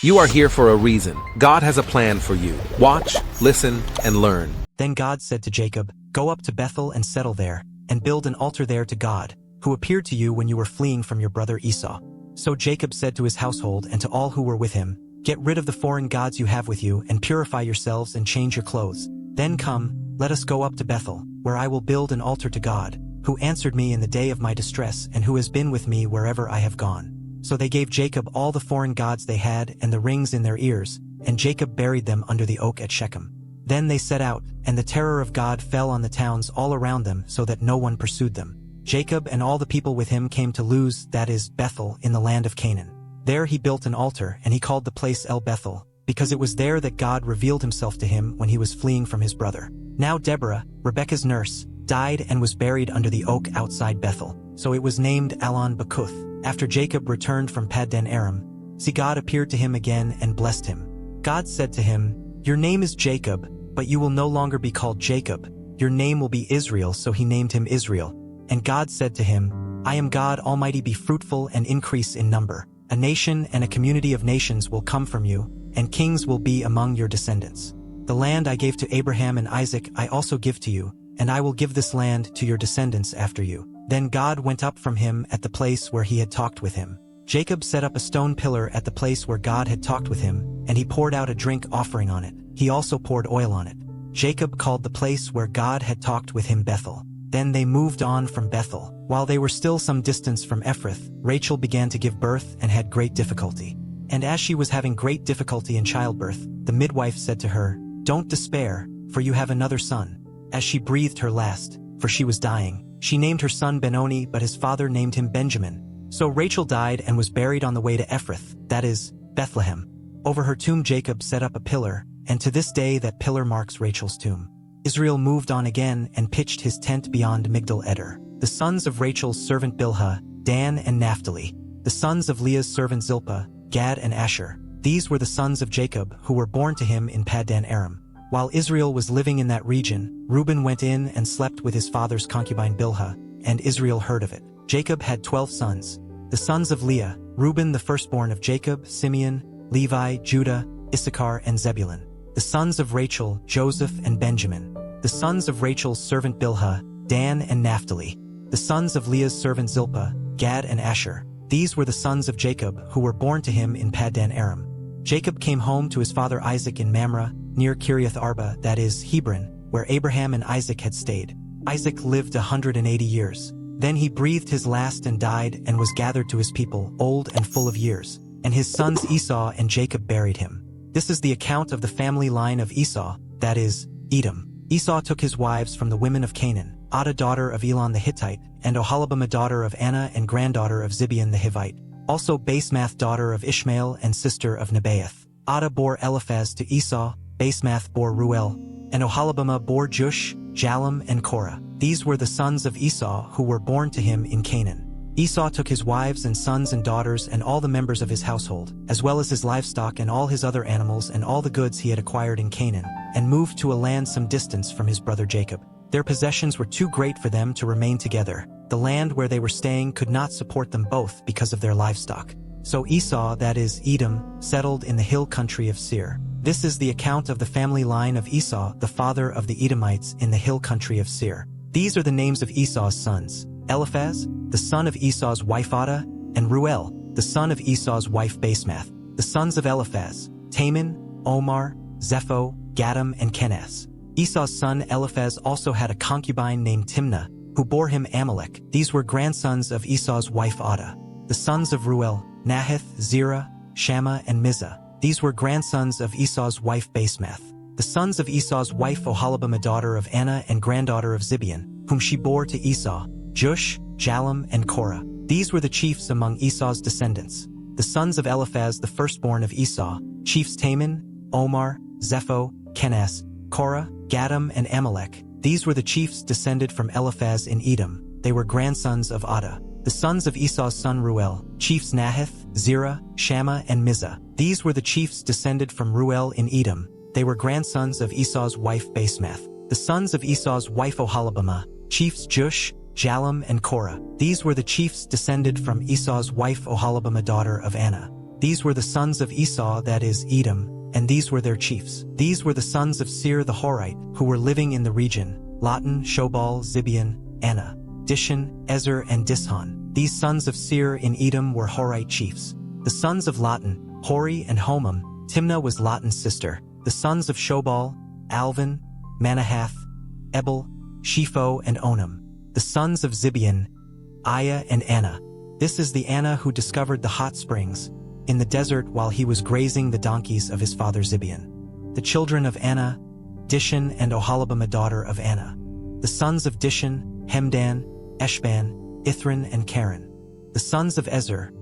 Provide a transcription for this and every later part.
You are here for a reason. God has a plan for you. Watch, listen, and learn. Then God said to Jacob, "Go up to Bethel and settle there, and build an altar there to God, who appeared to you when you were fleeing from your brother Esau." So Jacob said to his household and to all who were with him, "Get rid of the foreign gods you have with you, and purify yourselves and change your clothes. Then come, let us go up to Bethel, where I will build an altar to God, who answered me in the day of my distress and who has been with me wherever I have gone." So they gave Jacob all the foreign gods they had and the rings in their ears, and Jacob buried them under the oak at Shechem. Then they set out, and the terror of God fell on the towns all around them so that no one pursued them. Jacob and all the people with him came to Luz, that is, Bethel, in the land of Canaan. There he built an altar, and he called the place El Bethel, because it was there that God revealed himself to him when he was fleeing from his brother. Now Deborah, Rebekah's nurse, died and was buried under the oak outside Bethel. So it was named Allon Bakuth. After Jacob returned from Paddan Aram, see, God appeared to him again and blessed him. God said to him, "Your name is Jacob, but you will no longer be called Jacob. Your name will be Israel," so he named him Israel. And God said to him, "I am God Almighty, be fruitful and increase in number. A nation and a community of nations will come from you, and kings will be among your descendants. The land I gave to Abraham and Isaac I also give to you, and I will give this land to your descendants after you." Then God went up from him at the place where he had talked with him. Jacob set up a stone pillar at the place where God had talked with him, and he poured out a drink offering on it. He also poured oil on it. Jacob called the place where God had talked with him Bethel. Then they moved on from Bethel. While they were still some distance from Ephrath, Rachel began to give birth and had great difficulty. And as she was having great difficulty in childbirth, the midwife said to her, "Don't despair, for you have another son." As she breathed her last, for she was dying, she named her son Benoni, but his father named him Benjamin. So Rachel died and was buried on the way to Ephrath, that is, Bethlehem. Over her tomb Jacob set up a pillar, and to this day that pillar marks Rachel's tomb. Israel moved on again and pitched his tent beyond Migdal Eder. The sons of Rachel's servant Bilhah, Dan and Naphtali. The sons of Leah's servant Zilpah, Gad and Asher. These were the sons of Jacob who were born to him in Paddan Aram. While Israel was living in that region, Reuben went in and slept with his father's concubine Bilhah, and Israel heard of it. Jacob had 12 sons. The sons of Leah, Reuben the firstborn of Jacob, Simeon, Levi, Judah, Issachar, and Zebulun. The sons of Rachel, Joseph and Benjamin. The sons of Rachel's servant Bilhah, Dan and Naphtali. The sons of Leah's servant Zilpah, Gad and Asher. These were the sons of Jacob who were born to him in Paddan Aram. Jacob came home to his father Isaac in Mamre, near Kiriath Arba, that is, Hebron, where Abraham and Isaac had stayed. Isaac lived 180 years. Then he breathed his last and died and was gathered to his people, old and full of years. And his sons Esau and Jacob buried him. This is the account of the family line of Esau, that is, Edom. Esau took his wives from the women of Canaan, Adah daughter of Elon the Hittite, and Oholibamah daughter of Anna and granddaughter of Zibeon the Hivite. Also Basemath daughter of Ishmael and sister of Nebaioth. Adah bore Eliphaz to Esau, Basemath bore Ruel, and Oholibamah bore Jush, Jalem, and Korah. These were the sons of Esau who were born to him in Canaan. Esau took his wives and sons and daughters and all the members of his household, as well as his livestock and all his other animals and all the goods he had acquired in Canaan, and moved to a land some distance from his brother Jacob. Their possessions were too great for them to remain together. The land where they were staying could not support them both because of their livestock. So Esau, that is, Edom, settled in the hill country of Seir. This is the account of the family line of Esau, the father of the Edomites in the hill country of Seir. These are the names of Esau's sons: Eliphaz, the son of Esau's wife Adah, and Ruel, the son of Esau's wife Basemath. The sons of Eliphaz: Taman, Omar, Zepho, Gatam, and Kenaz. Esau's son Eliphaz also had a concubine named Timnah, who bore him Amalek. These were grandsons of Esau's wife Adah. The sons of Ruel: Nahath, Zerah, Shammah, and Mizah. These were grandsons of Esau's wife Basemath. The sons of Esau's wife Oholibamah daughter of Anna and granddaughter of Zibeon, whom she bore to Esau: Jush, Jalem, and Korah. These were the chiefs among Esau's descendants. The sons of Eliphaz the firstborn of Esau, chiefs Taman, Omar, Zepho, Kenaz, Korah, Gatam, and Amalek. These were the chiefs descended from Eliphaz in Edom. They were grandsons of Adah. The sons of Esau's son Ruel, chiefs Nahath, Zerah, Shammah, and Mizah. These were the chiefs descended from Ruel in Edom. They were grandsons of Esau's wife Basemath. The sons of Esau's wife Oholibamah, chiefs Jush, Jalem, and Korah. These were the chiefs descended from Esau's wife Oholibamah daughter of Anna. These were the sons of Esau, that is, Edom, and these were their chiefs. These were the sons of Seir the Horite, who were living in the region: Lotan, Shobal, Zibeon, Anna, Dishan, Ezer, and Dishon. These sons of Seir in Edom were Horite chiefs. The sons of Lotan, Hori and Homam. Timnah was Lotan's sister. The sons of Shobal, Alvan, Manahath, Ebal, Shepho, and Onam. The sons of Zibeon, Aya and Anna. This is the Anna who discovered the hot springs in the desert while he was grazing the donkeys of his father Zibeon. The children of Anna, Dishan and Oholibamah daughter of Anna. The sons of Dishan, Hemdan, Eshban, Ithran, and Karen. The sons of Ezer,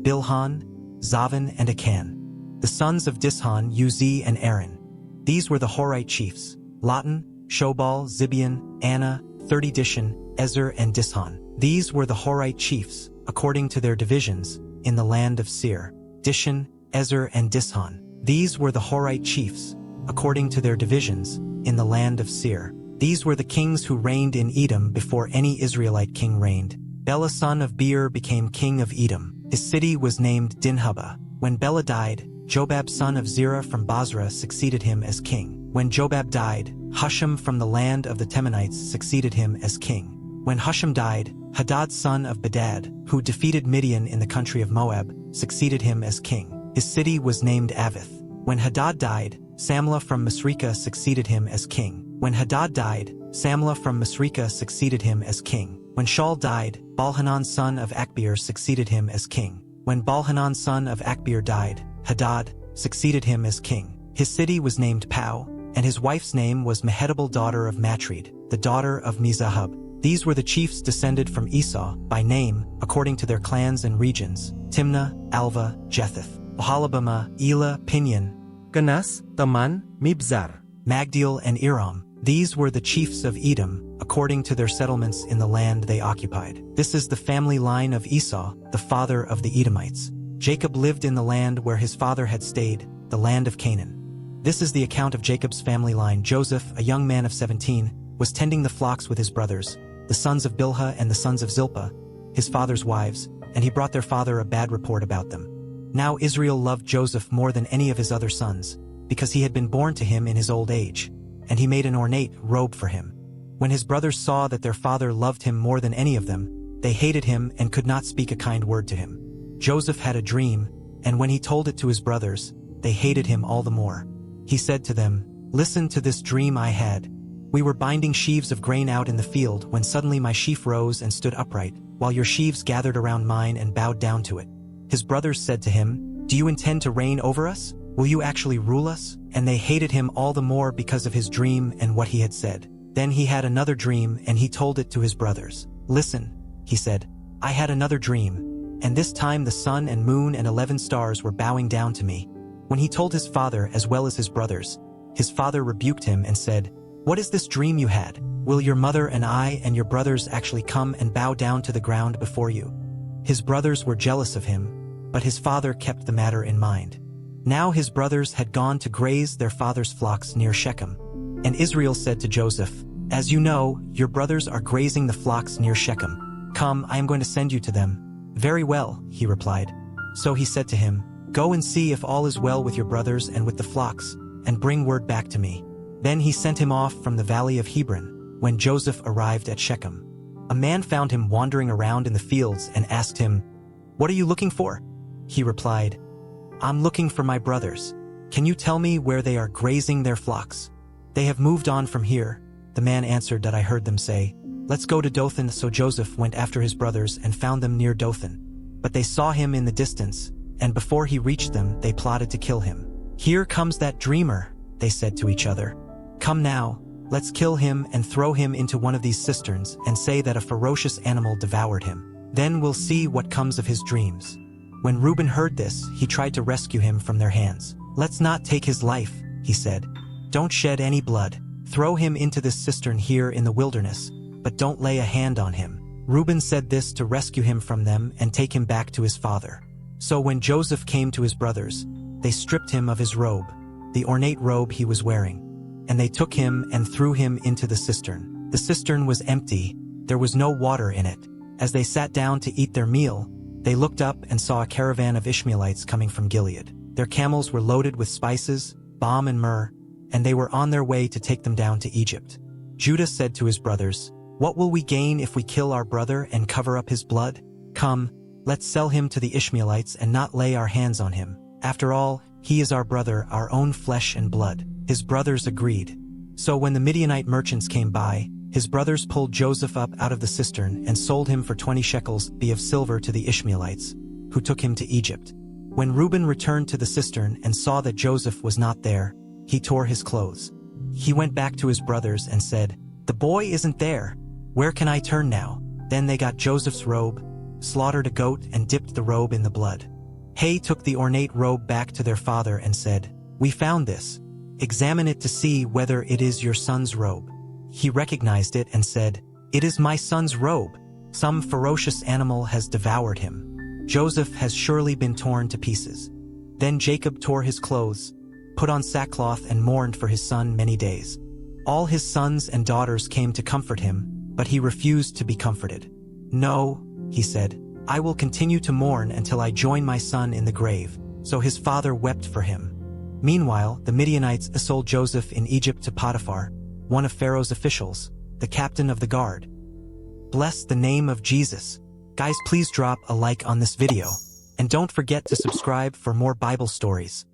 Bilhan, Zavan, and Akan. The sons of Dishon, Uzi and Aaron. These were the Horite chiefs: Lotan, Shobal, Zibeon, Anna, 30 Dishan, Ezer, and Dishon. These were the Horite chiefs, according to their divisions, in the land of Seir: Dishan, Ezer, and Dishon. These were the Horite chiefs, according to their divisions, in the land of Seir. These were the kings who reigned in Edom before any Israelite king reigned. Bela son of Beer became king of Edom. His city was named Dinhabah. When Bela died, Jobab son of Zerah from Basra succeeded him as king. When Jobab died, Husham from the land of the Temanites succeeded him as king. When Husham died, Hadad son of Bedad, who defeated Midian in the country of Moab, succeeded him as king. His city was named Avith. When Hadad died, Samlah from Masrekah succeeded him as king. When Hadad died, Samlah from Masrekah succeeded him as king. When Shaul died, Baalhanan son of Akbir succeeded him as king. When Baalhanan son of Akbir died, Hadad succeeded him as king. His city was named Pau, and his wife's name was Mehetabel daughter of Matred, the daughter of Mizahab. These were the chiefs descended from Esau, by name, according to their clans and regions: Timnah, Alva, Jetheth, Oholibamah, Elah, Pinion, Ganas, Taman, Mibzar, Magdiel, and Iram. These were the chiefs of Edom, according to their settlements in the land they occupied. This is the family line of Esau, the father of the Edomites. Jacob lived in the land where his father had stayed, the land of Canaan. This is the account of Jacob's family line. Joseph, a young man of 17, was tending the flocks with his brothers, the sons of Bilhah and the sons of Zilpah, his father's wives, and he brought their father a bad report about them. Now Israel loved Joseph more than any of his other sons, because he had been born to him in his old age, and he made an ornate robe for him. When his brothers saw that their father loved him more than any of them, they hated him and could not speak a kind word to him. Joseph had a dream, and when he told it to his brothers, they hated him all the more. He said to them, "Listen to this dream I had. We were binding sheaves of grain out in the field when suddenly my sheaf rose and stood upright, while your sheaves gathered around mine and bowed down to it." His brothers said to him, "Do you intend to reign over us? Will you actually rule us?" And they hated him all the more because of his dream and what he had said. Then he had another dream and he told it to his brothers. "Listen," he said, "I had another dream, and this time the sun and moon and 11 stars were bowing down to me." When he told his father as well as his brothers, his father rebuked him and said, "What is this dream you had? Will your mother and I and your brothers actually come and bow down to the ground before you?" His brothers were jealous of him, but his father kept the matter in mind. Now his brothers had gone to graze their father's flocks near Shechem. And Israel said to Joseph, "As you know, your brothers are grazing the flocks near Shechem. Come, I am going to send you to them." "Very well," he replied. So he said to him, "Go and see if all is well with your brothers and with the flocks, and bring word back to me." Then he sent him off from the valley of Hebron. When Joseph arrived at Shechem, a man found him wandering around in the fields and asked him, "What are you looking for?" He replied, "I'm looking for my brothers. Can you tell me where they are grazing their flocks?" "They have moved on from here," the man answered. "That I heard them say, 'Let's go to Dothan.'" So Joseph went after his brothers and found them near Dothan. But they saw him in the distance, and before he reached them, they plotted to kill him. "Here comes that dreamer," they said to each other. "Come now, let's kill him and throw him into one of these cisterns and say that a ferocious animal devoured him. Then we'll see what comes of his dreams." When Reuben heard this, he tried to rescue him from their hands. "Let's not take his life," he said. "Don't shed any blood. Throw him into this cistern here in the wilderness, but don't lay a hand on him." Reuben said this to rescue him from them and take him back to his father. So when Joseph came to his brothers, they stripped him of his robe, the ornate robe he was wearing, and they took him and threw him into the cistern. The cistern was empty, there was no water in it. As they sat down to eat their meal, They looked up and saw a caravan of Ishmaelites coming from Gilead. Their camels were loaded with spices, balm and myrrh, and they were on their way to take them down to Egypt. Judah said to his brothers, "What will we gain if we kill our brother and cover up his blood? Come, let's sell him to the Ishmaelites and not lay our hands on him. After all, he is our brother, our own flesh and blood." His brothers agreed. So when the Midianite merchants came by, his brothers pulled Joseph up out of the cistern and sold him for 20 shekels of silver to the Ishmaelites, who took him to Egypt. When Reuben returned to the cistern and saw that Joseph was not there, he tore his clothes. He went back to his brothers and said, "The boy isn't there. Where can I turn now?" Then they got Joseph's robe, slaughtered a goat and dipped the robe in the blood. Hay took the ornate robe back to their father and said, "We found this. Examine it to see whether it is your son's robe." He recognized it and said, "It is my son's robe. Some ferocious animal has devoured him. Joseph has surely been torn to pieces." Then Jacob tore his clothes, put on sackcloth and mourned for his son many days. All his sons and daughters came to comfort him, but he refused to be comforted. "No," he said, "I will continue to mourn until I join my son in the grave." So his father wept for him. Meanwhile, the Midianites sold Joseph in Egypt to Potiphar, one of Pharaoh's officials, the captain of the guard. Bless the name of Jesus. Guys, please drop a like on this video. And don't forget to subscribe for more Bible stories.